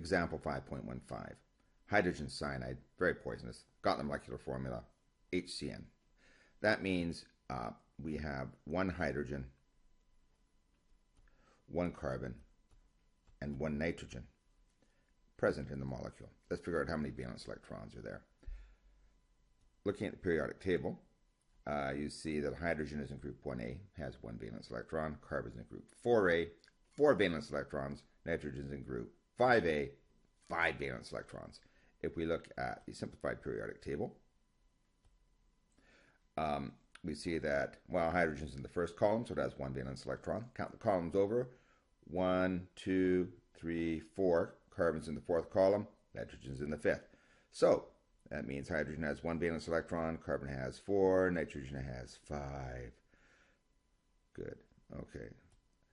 example 5.15. Hydrogen cyanide, very poisonous. Got the molecular formula, HCN. That means we have one hydrogen, one carbon, and one nitrogen present in the molecule. Let's figure out how many valence electrons are there. Looking at the periodic table, you see that hydrogen is in group 1A, has one valence electron. Carbon is in group 4A, 4 valence electrons. Nitrogen is in group 5A, 5 valence electrons. If we look at the simplified periodic table, we see that while hydrogen is in the first column, so it has one valence electron. Count the columns over. 1, 2, 3, 4. Carbon's in the fourth column. Nitrogen's in the fifth. So that means hydrogen has one valence electron. Carbon has 4. Nitrogen has 5. Good. Okay.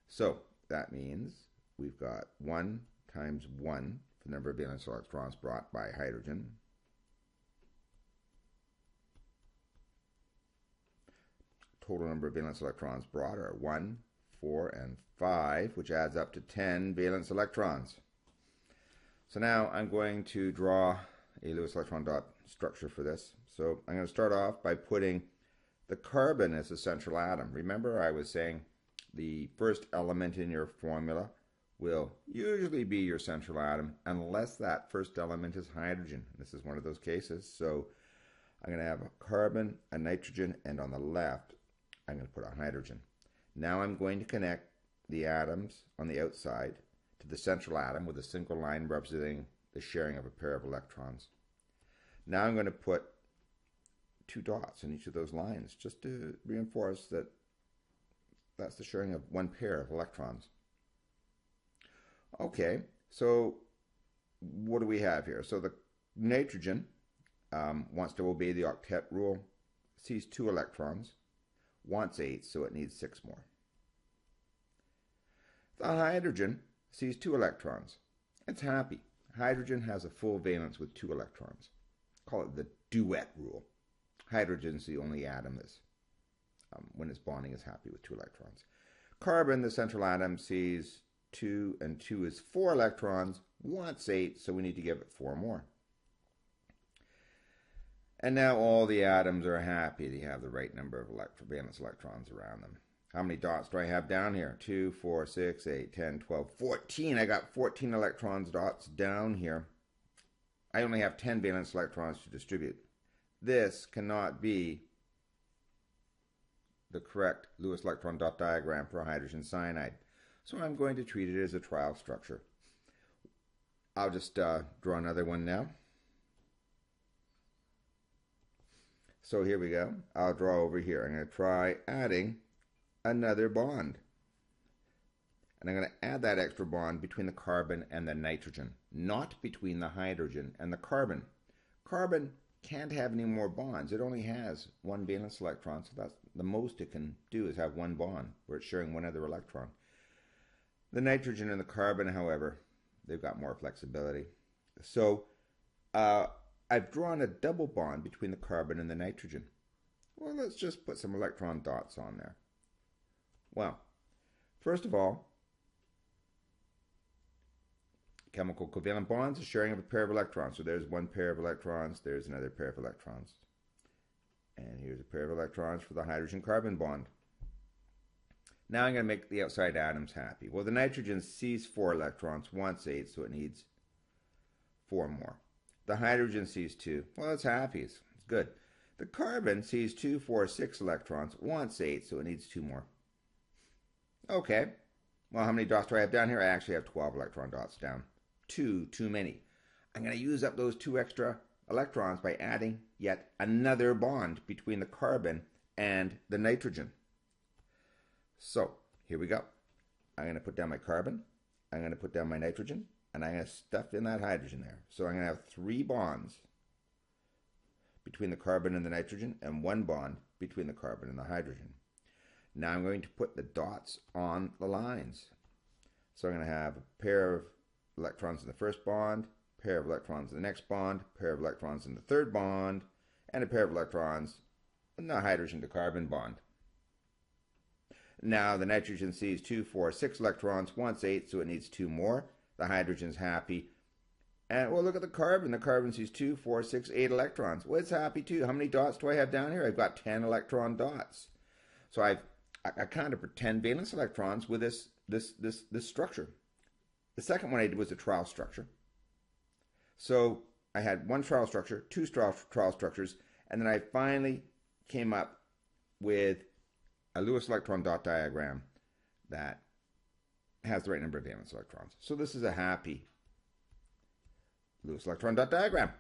So that means we've got 1 times 1 for the number of valence electrons brought by hydrogen. Total number of valence electrons brought are 1, 4, and 5, which adds up to 10 valence electrons. So now I'm going to draw a Lewis electron dot structure for this. So I'm going to start off by putting the carbon as the central atom. Remember, I was saying the first element in your formula will usually be your central atom unless that first element is hydrogen. This is one of those cases. So I'm going to have a carbon, a nitrogen, and on the left I'm going to put a hydrogen. Now I'm going to connect the atoms on the outside to the central atom with a single line representing the sharing of a pair of electrons. Now I'm going to put 2 dots in each of those lines just to reinforce that that's the sharing of one pair of electrons. Okay, so what do we have here? So the nitrogen wants to obey the octet rule, sees 2 electrons, wants 8, so it needs 6 more. The hydrogen sees 2 electrons. It's happy. Hydrogen has a full valence with 2 electrons. Call it the duet rule. Hydrogen's the only atom that's, when it's bonding, is happy with 2 electrons. Carbon, the central atom, sees 2, and 2 is 4 electrons, wants 8, so we need to give it 4 more. And now all the atoms are happy. They have the right number of valence electrons around them. How many dots do I have down here? 2, 4, 6, 8, 10, 12, 14. I got 14 electrons dots down here. I only have 10 valence electrons to distribute. This cannot be the correct Lewis electron dot diagram for hydrogen cyanide. So I'm going to treat it as a trial structure. I'll just draw another one now. So here we go. I'll draw over here. I'm going to try adding another bond. And I'm going to add that extra bond between the carbon and the nitrogen, not between the hydrogen and the carbon. Carbon can't have any more bonds. It only has 1 valence electron, so that's the most it can do is have 1 bond where it's sharing 1 other electron. The nitrogen and the carbon, however, they've got more flexibility. So I've drawn a double bond between the carbon and the nitrogen. Well, let's just put some electron dots on there. Well, first of all, chemical covalent bonds are sharing of a pair of electrons. So there's 1 pair of electrons, there's another pair of electrons. And here's a pair of electrons for the hydrogen-carbon bond. Now I'm going to make the outside atoms happy. Well, the nitrogen sees 4 electrons, wants 8, so it needs 4 more. The hydrogen sees 2. Well, it's happy. It's good. The carbon sees 2, 4, 6 electrons, wants 8, so it needs 2 more. Okay. Well, how many dots do I have down here? I actually have 12 electron dots down. 2 too many. I'm going to use up those 2 extra electrons by adding yet another bond between the carbon and the nitrogen. So, here we go. I'm going to put down my carbon, I'm going to put down my nitrogen, and I'm going to stuff in that hydrogen there. So I'm going to have 3 bonds between the carbon and the nitrogen, and 1 bond between the carbon and the hydrogen. Now I'm going to put the dots on the lines. So I'm going to have a pair of electrons in the first bond, pair of electrons in the next bond, pair of electrons in the third bond, and a pair of electrons in the hydrogen to carbon bond. Now the nitrogen sees 2, 4, 6 electrons, wants 8, so it needs 2 more. The hydrogen's happy. And well, look at the carbon. The carbon sees 2, 4, 6, 8 electrons. Well, it's happy too. How many dots do I have down here? I've got 10 electron dots. So I kind of pretend valence electrons with this structure. The second one I did was a trial structure. So I had one trial structure, two trial structures, and then I finally came up with a Lewis electron dot diagram that has the right number of valence electrons. So this is a happy Lewis electron dot diagram.